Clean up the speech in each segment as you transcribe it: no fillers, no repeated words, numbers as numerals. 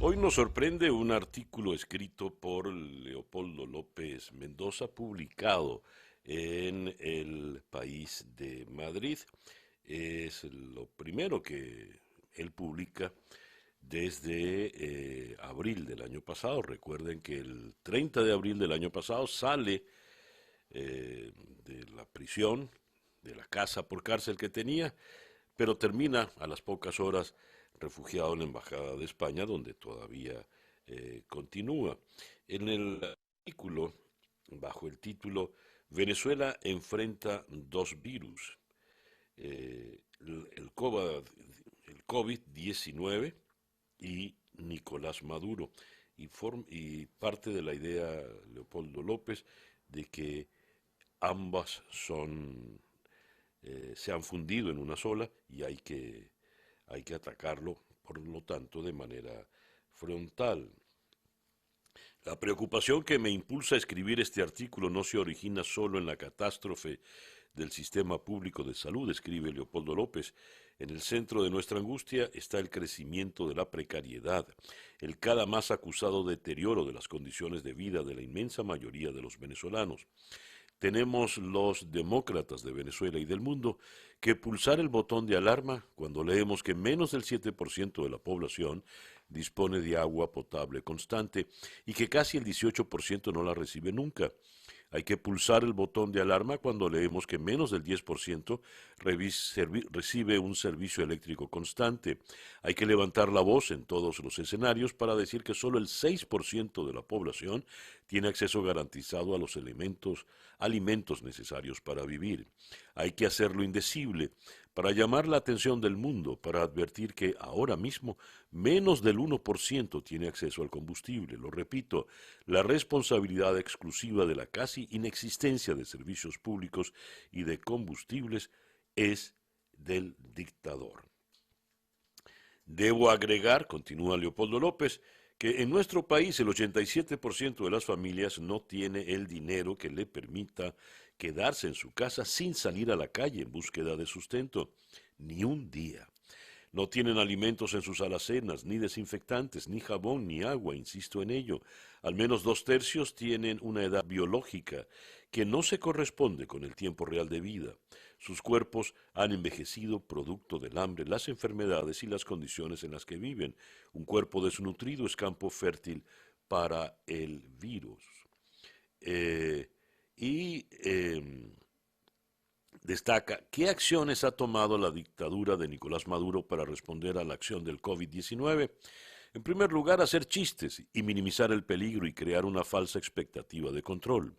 Hoy nos sorprende un artículo escrito por Leopoldo López Mendoza, publicado en El País de Madrid. Es lo primero que él publica desde abril del año pasado. Recuerden que el 30 de abril del año pasado sale de la prisión, de la casa por cárcel que tenía, pero termina a las pocas horas refugiado en la Embajada de España, donde todavía continúa. En el artículo, bajo el título Venezuela enfrenta dos virus, el COVID-19 y Nicolás Maduro, y parte de la idea, Leopoldo López, de que ambas se han fundido en una sola y hay que atacarlo, por lo tanto, de manera frontal. La preocupación que me impulsa a escribir este artículo no se origina solo en la catástrofe del sistema público de salud, escribe Leopoldo López. En el centro de nuestra angustia está el crecimiento de la precariedad, el cada más acusado deterioro de las condiciones de vida de la inmensa mayoría de los venezolanos. Tenemos los demócratas de Venezuela y del mundo que pulsar el botón de alarma cuando leemos que menos del 7% de la población dispone de agua potable constante y que casi el 18% no la recibe nunca. Hay que pulsar el botón de alarma cuando leemos que menos del 10% recibe un servicio eléctrico constante. Hay que levantar la voz en todos los escenarios para decir que solo el 6% de la población tiene acceso garantizado a los alimentos necesarios para vivir. Hay que hacerlo indecible para llamar la atención del mundo, para advertir que ahora mismo menos del 1% tiene acceso al combustible. Lo repito, la responsabilidad exclusiva de la casi inexistencia de servicios públicos y de combustibles es del dictador. Debo agregar, continúa Leopoldo López, que en nuestro país el 87% de las familias no tiene el dinero que le permita quedarse en su casa sin salir a la calle en búsqueda de sustento, ni un día. No tienen alimentos en sus alacenas, ni desinfectantes, ni jabón, ni agua, insisto en ello. Al menos 2/3 tienen una edad biológica que no se corresponde con el tiempo real de vida. Sus cuerpos han envejecido producto del hambre, las enfermedades y las condiciones en las que viven. Un cuerpo desnutrido es campo fértil para el virus. Eh, y Destaca qué acciones ha tomado la dictadura de Nicolás Maduro para responder a la acción del COVID-19. En primer lugar, hacer chistes y minimizar el peligro y crear una falsa expectativa de control.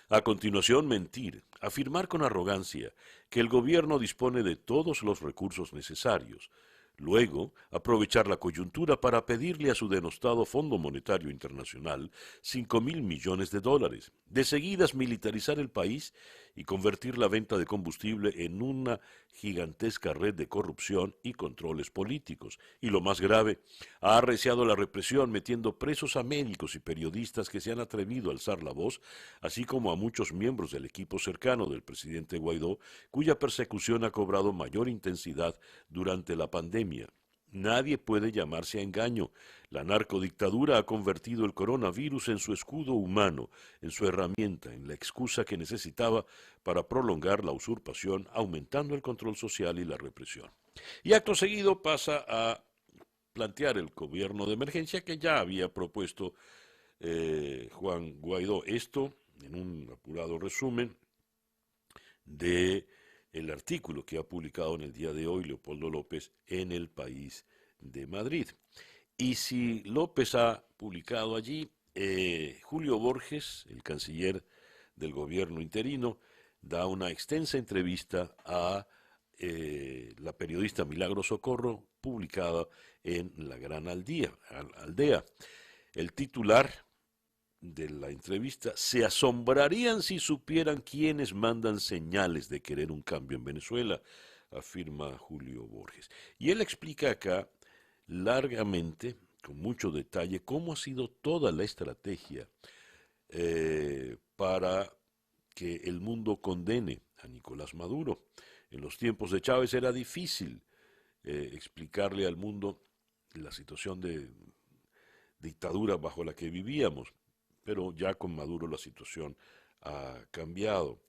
A continuación, mentir, afirmar con arrogancia que el gobierno dispone de todos los recursos necesarios. Luego, aprovechar la coyuntura para pedirle a su denostado Fondo Monetario Internacional 5.000 millones de dólares. De seguidas, militarizar el país y convertir la venta de combustible en una gigantesca red de corrupción y controles políticos. Y lo más grave, ha arreciado la represión metiendo presos a médicos y periodistas que se han atrevido a alzar la voz, así como a muchos miembros del equipo cercano del presidente Guaidó, cuya persecución ha cobrado mayor intensidad durante la pandemia. Nadie puede llamarse a engaño. La narcodictadura ha convertido el coronavirus en su escudo humano, en su herramienta, en la excusa que necesitaba para prolongar la usurpación, aumentando el control social y la represión. Y acto seguido pasa a plantear el gobierno de emergencia que ya había propuesto Juan Guaidó. Esto en un apurado resumen de el artículo que ha publicado en el día de hoy Leopoldo López en El País de Madrid. Y si López ha publicado allí, Julio Borges, el canciller del gobierno interino, da una extensa entrevista a la periodista Milagro Socorro, publicada en La Gran Aldea. El titular de la entrevista: se asombrarían si supieran quiénes mandan señales de querer un cambio en Venezuela, afirma Julio Borges. Y él explica acá largamente, con mucho detalle, cómo ha sido toda la estrategia para que el mundo condene a Nicolás Maduro. En los tiempos de Chávez era difícil explicarle al mundo la situación dictadura bajo la que vivíamos, pero ya con Maduro la situación ha cambiado.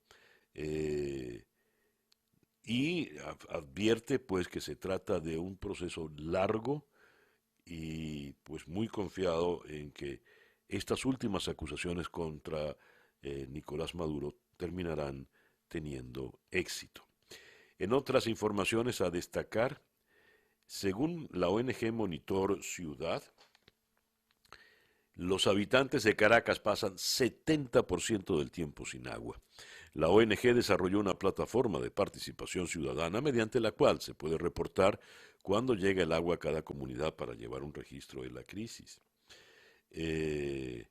Eh, y advierte pues que se trata de un proceso largo y pues muy confiado en que estas últimas acusaciones contra Nicolás Maduro terminarán teniendo éxito. En otras informaciones a destacar, según la ONG Monitor Ciudad, los habitantes de Caracas pasan 70% del tiempo sin agua. La ONG desarrolló una plataforma de participación ciudadana mediante la cual se puede reportar cuándo llega el agua a cada comunidad para llevar un registro de la crisis. Eh,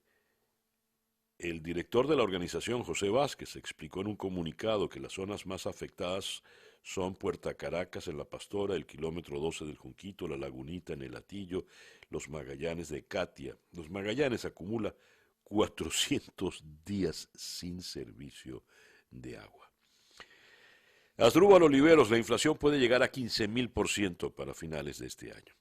el director de la organización, José Vázquez, explicó en un comunicado que las zonas más afectadas son Puerta Caracas en La Pastora, el kilómetro 12 del Junquito, La Lagunita en el Atillo, Los Magallanes de Catia. Los Magallanes acumula 400 días sin servicio de agua. Asdrúbal Oliveros, la inflación puede llegar a 15.000% para finales de este año.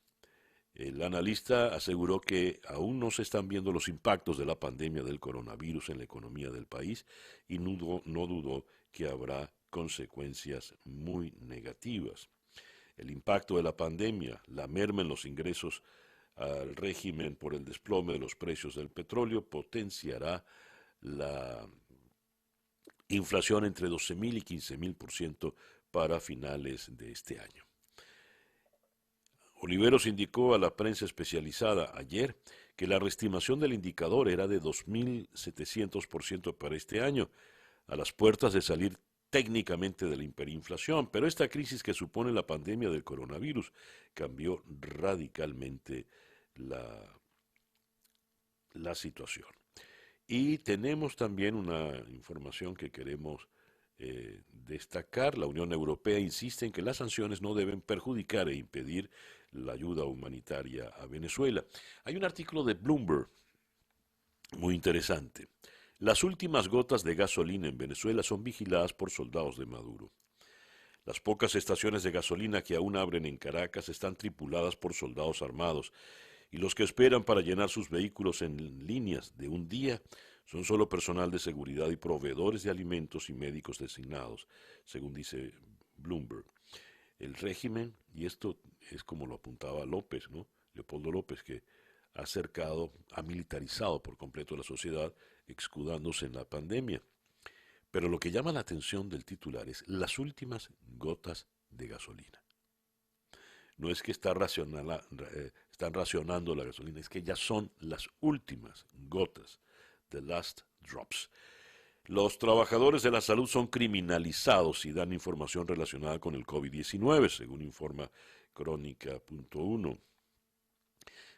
El analista aseguró que aún no se están viendo los impactos de la pandemia del coronavirus en la economía del país y no dudó que habrá consecuencias muy negativas. El impacto de la pandemia, la merma en los ingresos al régimen por el desplome de los precios del petróleo potenciará la inflación entre 12.000 y 15.000% para finales de este año. Oliveros indicó a la prensa especializada ayer que la reestimación del indicador era de 2.700% para este año, a las puertas de salir técnicamente de la hiperinflación, pero esta crisis que supone la pandemia del coronavirus cambió radicalmente la situación. Y tenemos también una información que queremos destacar. La Unión Europea insiste en que las sanciones no deben perjudicar e impedir la ayuda humanitaria a Venezuela. Hay un artículo de Bloomberg muy interesante. Las últimas gotas de gasolina en Venezuela son vigiladas por soldados de Maduro. Las pocas estaciones de gasolina que aún abren en Caracas están tripuladas por soldados armados y los que esperan para llenar sus vehículos en líneas de un día son solo personal de seguridad y proveedores de alimentos y médicos designados, según dice Bloomberg. El régimen, y esto es como lo apuntaba López, ¿no? Leopoldo López, que ha cercado, ha militarizado por completo la sociedad, escudándose en la pandemia. Pero lo que llama la atención del titular es las últimas gotas de gasolina. No es que están racionando la gasolina, es que ya son las últimas gotas, the last drops. Los trabajadores de la salud son criminalizados y dan información relacionada con el COVID-19, según informa Crónica.1.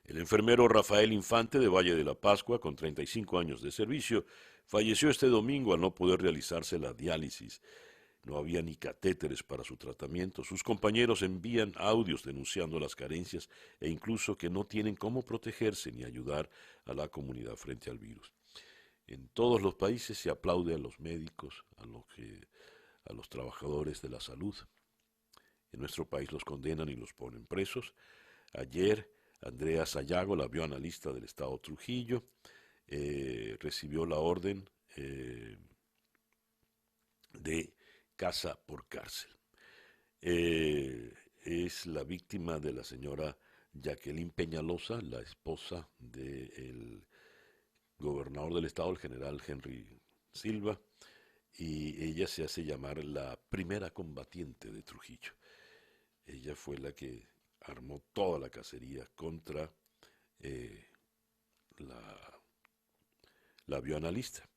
El enfermero Rafael Infante de Valle de la Pascua, con 35 años de servicio, falleció este domingo al no poder realizarse la diálisis. No había ni catéteres para su tratamiento. Sus compañeros envían audios denunciando las carencias e incluso que no tienen cómo protegerse ni ayudar a la comunidad frente al virus. En todos los países se aplaude a los médicos, a los trabajadores de la salud. En nuestro país los condenan y los ponen presos. Ayer, Andrea Sayago, la bioanalista del Estado Trujillo, recibió la orden de casa por cárcel. Es la víctima de la señora Jacqueline Peñalosa, la esposa del gobernador del estado, el general Henry Silva, y ella se hace llamar la primera combatiente de Trujillo. Ella fue la que armó toda la cacería contra la bioanalista.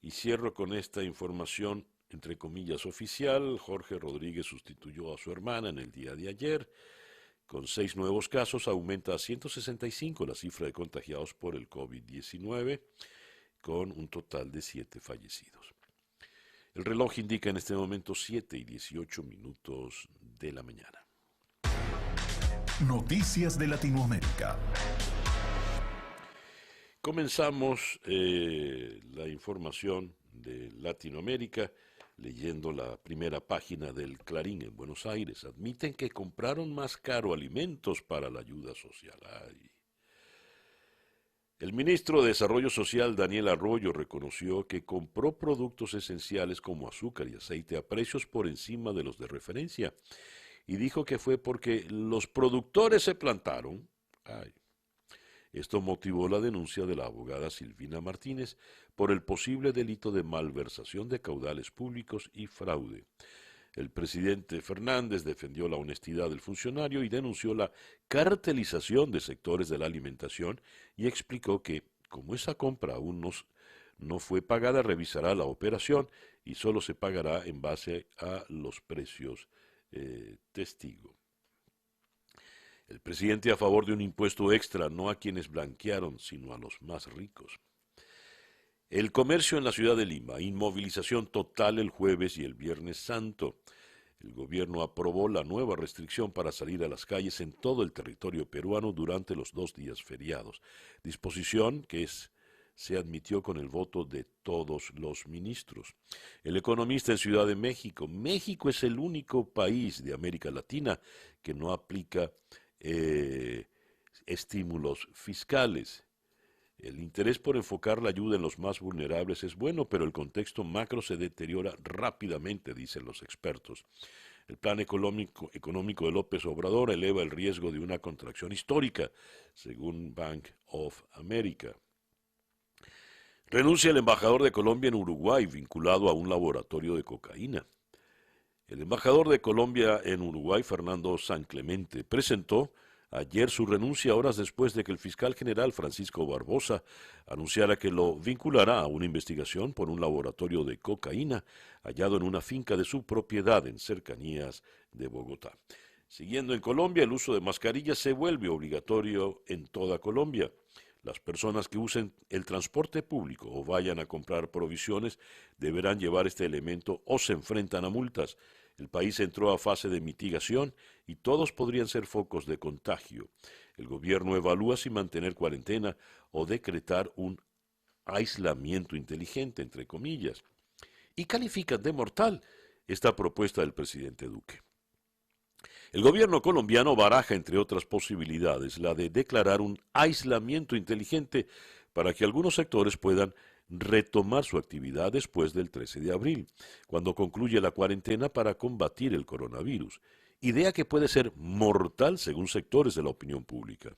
Y cierro con esta información, entre comillas, oficial. Jorge Rodríguez sustituyó a su hermana en el día de ayer. Con 6 nuevos casos, aumenta a 165 la cifra de contagiados por el COVID-19, con un total de 7 fallecidos. El reloj indica en este momento 7:18 de la mañana. Noticias de Latinoamérica. Comenzamos la información de Latinoamérica leyendo la primera página del Clarín en Buenos Aires. Admiten que compraron más caro alimentos para la ayuda social. Ay. El ministro de Desarrollo Social, Daniel Arroyo, reconoció que compró productos esenciales como azúcar y aceite a precios por encima de los de referencia y dijo que fue porque los productores se plantaron. Ay, esto motivó la denuncia de la abogada Silvina Martínez por el posible delito de malversación de caudales públicos y fraude. El presidente Fernández defendió la honestidad del funcionario y denunció la cartelización de sectores de la alimentación y explicó que, como esa compra aún no fue pagada, revisará la operación y solo se pagará en base a los precios testigo. El presidente a favor de un impuesto extra, no a quienes blanquearon, sino a los más ricos. El comercio en la ciudad de Lima, inmovilización total el jueves y el viernes santo. El gobierno aprobó la nueva restricción para salir a las calles en todo el territorio peruano durante los 2 días feriados, disposición que se admitió con el voto de todos los ministros. El economista en Ciudad de México, México es el único país de América Latina que no aplica estímulos fiscales. El interés por enfocar la ayuda en los más vulnerables es bueno, pero el contexto macro se deteriora rápidamente, dicen los expertos. El plan económico de López Obrador eleva el riesgo de una contracción histórica, según Bank of America. Renuncia el embajador de Colombia en Uruguay, vinculado a un laboratorio de cocaína. El embajador de Colombia en Uruguay, Fernando San Clemente, presentó ayer su renuncia horas después de que el fiscal general Francisco Barbosa anunciara que lo vinculará a una investigación por un laboratorio de cocaína hallado en una finca de su propiedad en cercanías de Bogotá. Siguiendo en Colombia, el uso de mascarillas se vuelve obligatorio en toda Colombia. Las personas que usen el transporte público o vayan a comprar provisiones deberán llevar este elemento o se enfrentan a multas. El país entró a fase de mitigación y todos podrían ser focos de contagio. El gobierno evalúa si mantener cuarentena o decretar un aislamiento inteligente, entre comillas, y califican de mortal esta propuesta del presidente Duque. El gobierno colombiano baraja, entre otras posibilidades, la de declarar un aislamiento inteligente para que algunos sectores puedan retomar su actividad después del 13 de abril, cuando concluye la cuarentena para combatir el coronavirus, idea que puede ser mortal según sectores de la opinión pública.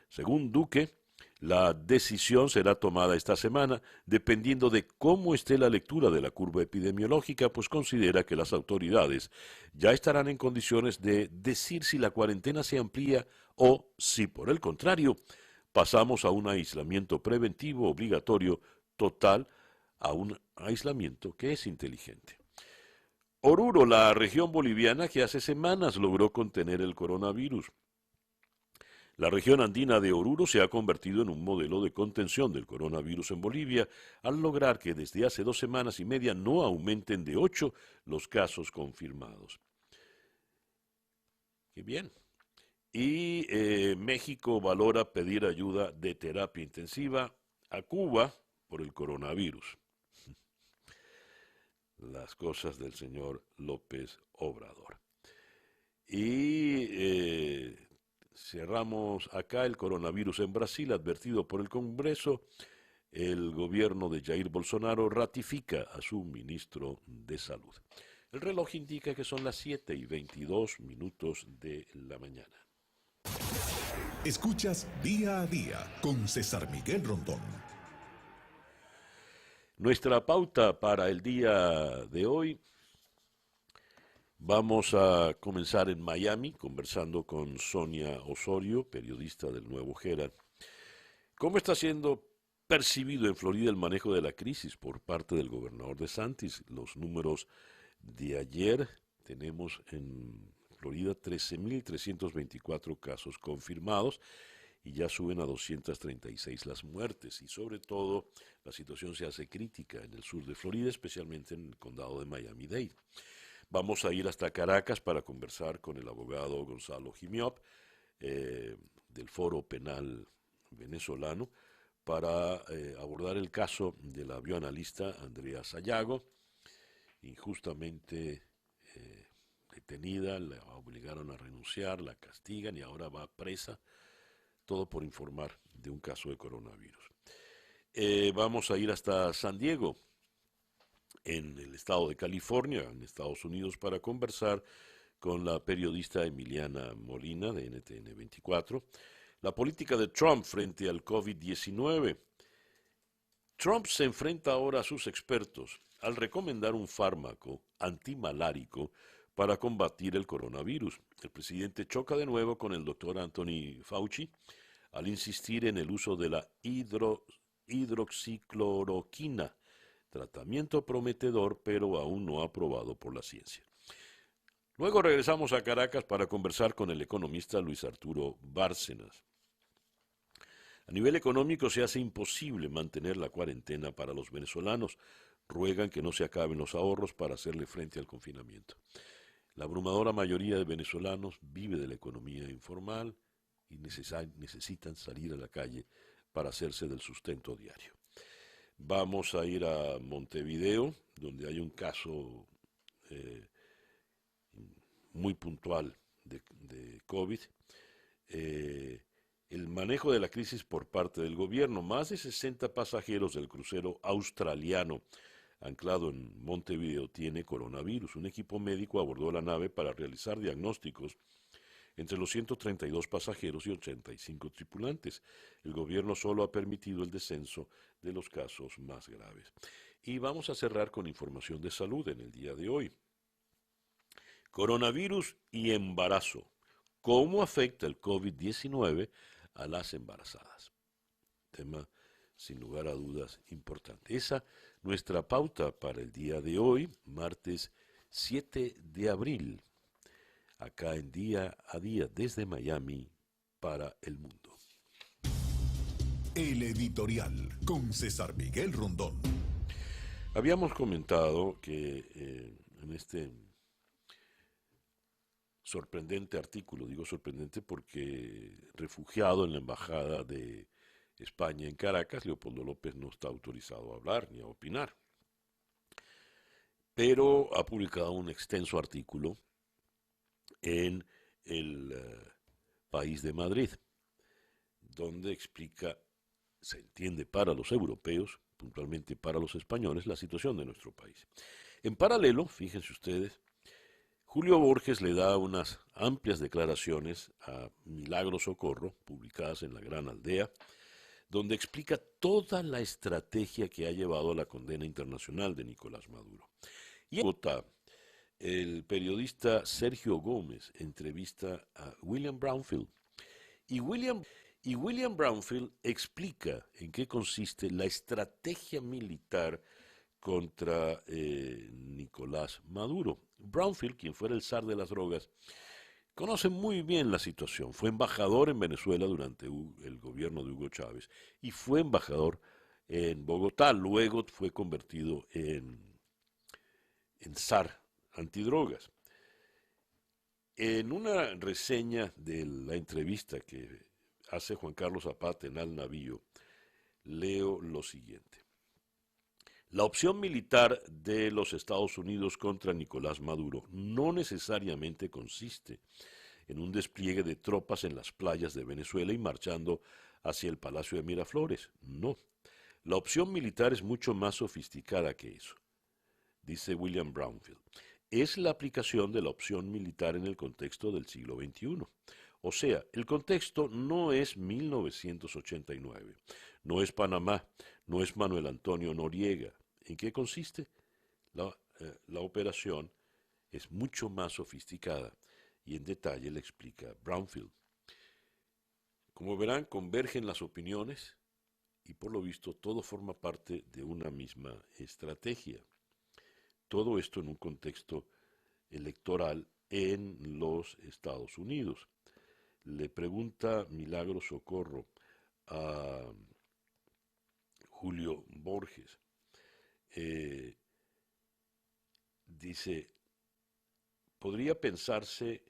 Según Duque, la decisión será tomada esta semana dependiendo de cómo esté la lectura de la curva epidemiológica, pues considera que las autoridades ya estarán en condiciones de decir si la cuarentena se amplía o si, por el contrario, pasamos a un aislamiento preventivo obligatorio total, a un aislamiento que es inteligente. Oruro, la región boliviana que hace semanas logró contener el coronavirus. La región andina de Oruro se ha convertido en un modelo de contención del coronavirus en Bolivia al lograr que desde hace 2 semanas y media no aumenten de 8 los casos confirmados. Qué bien. Y México valora pedir ayuda de terapia intensiva a Cuba por el coronavirus. Las cosas del señor López Obrador. Y cerramos acá el coronavirus en Brasil, advertido por el Congreso. El gobierno de Jair Bolsonaro ratifica a su ministro de Salud. El reloj indica que son las 7:22 de la mañana. Escuchas Día a Día con César Miguel Rondón. Nuestra pauta para el día de hoy, vamos a comenzar en Miami, conversando con Sonia Osorio, periodista del Nuevo Herald. ¿Cómo está siendo percibido en Florida el manejo de la crisis por parte del gobernador DeSantis? Los números de ayer, tenemos en Florida 13.324 casos confirmados y ya suben a 236 las muertes. Y sobre todo, la situación se hace crítica en el sur de Florida, especialmente en el condado de Miami-Dade. Vamos a ir hasta Caracas para conversar con el abogado Gonzalo Jimiop, del Foro Penal venezolano, para abordar el caso de la bioanalista Andrea Sayago, injustamente detenida, la obligaron a renunciar, la castigan y ahora va presa. todo por informar de un caso de coronavirus. Vamos a ir hasta San Diego, en el estado de California, en Estados Unidos, para conversar con la periodista Emiliana Molina de NTN 24. La política de Trump frente al COVID-19. Trump se enfrenta ahora a sus expertos al recomendar un fármaco antimalárico para combatir el coronavirus. El presidente choca de nuevo con el doctor Anthony Fauci al insistir en el uso de la hidroxicloroquina, tratamiento prometedor pero aún no aprobado por la ciencia. Luego regresamos a Caracas para conversar con el economista Luis Arturo Bárcenas. A nivel económico se hace imposible mantener la cuarentena para los venezolanos. Ruegan que no se acaben los ahorros para hacerle frente al confinamiento. La abrumadora mayoría de venezolanos vive de la economía informal y necesitan salir a la calle para hacerse del sustento diario. Vamos a ir a Montevideo, donde hay un caso muy puntual de COVID. El manejo de la crisis por parte del gobierno. Más de 60 pasajeros del crucero australiano anclado en Montevideo tiene coronavirus. Un equipo médico abordó la nave para realizar diagnósticos entre los 132 pasajeros y 85 tripulantes. El gobierno solo ha permitido el descenso de los casos más graves. Y vamos a cerrar con información de salud en el día de hoy. Coronavirus y embarazo. ¿Cómo afecta el COVID-19 a las embarazadas? Tema, sin lugar a dudas, importante. Esa nuestra pauta para el día de hoy, martes 7 de abril, acá en Día a Día desde Miami para el mundo. El editorial con César Miguel Rondón. Habíamos comentado que en este sorprendente artículo, digo sorprendente porque refugiado en la embajada de España en Caracas, Leopoldo López no está autorizado a hablar ni a opinar, pero ha publicado un extenso artículo en el País de Madrid, donde explica, se entiende para los europeos, puntualmente para los españoles, la situación de nuestro país. En paralelo, fíjense ustedes, Julio Borges le da unas amplias declaraciones a Milagros Socorro, publicadas en La Gran Aldea, donde explica toda la estrategia que ha llevado a la condena internacional de Nicolás Maduro. Y en Bogotá, el periodista Sergio Gómez entrevista a William Brownfield. Y William Brownfield explica en qué consiste la estrategia militar contra Nicolás Maduro. Brownfield, quien fuera el zar de las drogas, conoce muy bien la situación. Fue embajador en Venezuela durante el gobierno de Hugo Chávez y fue embajador en Bogotá. Luego fue convertido en zar antidrogas. En una reseña de la entrevista que hace Juan Carlos Zapata en Al Navío, leo lo siguiente. La opción militar de los Estados Unidos contra Nicolás Maduro no necesariamente consiste en un despliegue de tropas en las playas de Venezuela y marchando hacia el Palacio de Miraflores. No, la opción militar es mucho más sofisticada que eso, dice William Brownfield. Es la aplicación de la opción militar en el contexto del siglo XXI. O sea, el contexto no es 1989, no es Panamá, no es Manuel Antonio Noriega. ¿En qué consiste? La operación es mucho más sofisticada y en detalle le explica Brownfield. Como verán, convergen las opiniones y por lo visto todo forma parte de una misma estrategia. Todo esto en un contexto electoral en los Estados Unidos. Le pregunta Milagros Socorro a Julio Borges. Dice, podría pensarse,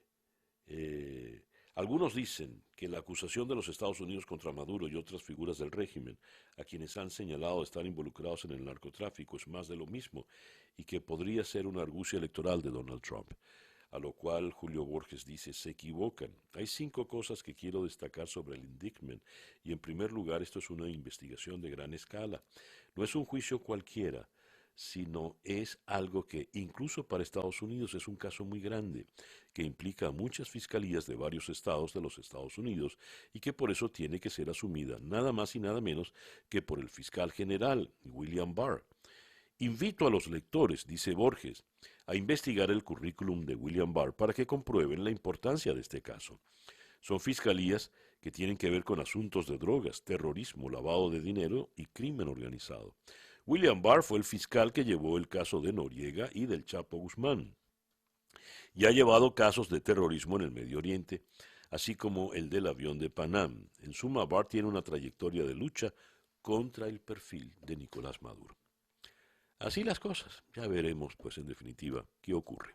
algunos dicen que la acusación de los Estados Unidos contra Maduro y otras figuras del régimen, a quienes han señalado estar involucrados en el narcotráfico, es más de lo mismo y que podría ser una argucia electoral de Donald Trump. a lo cual Julio Borges dice, se equivocan. Hay 5 cosas que quiero destacar sobre el indictment, y en primer lugar esto es una investigación de gran escala. No es un juicio cualquiera, sino es algo que incluso para Estados Unidos es un caso muy grande, que implica a muchas fiscalías de varios estados de los Estados Unidos y que por eso tiene que ser asumida nada más y nada menos que por el fiscal general, William Barr. Invito a los lectores, dice Borges, a investigar el currículum de William Barr para que comprueben la importancia de este caso. Son fiscalías que tienen que ver con asuntos de drogas, terrorismo, lavado de dinero y crimen organizado. William Barr fue el fiscal que llevó el caso de Noriega y del Chapo Guzmán, y ha llevado casos de terrorismo en el Medio Oriente, así como el del avión de Panam. En suma, Barr tiene una trayectoria de lucha contra el perfil de Nicolás Maduro. Así las cosas, ya veremos, pues en definitiva, qué ocurre.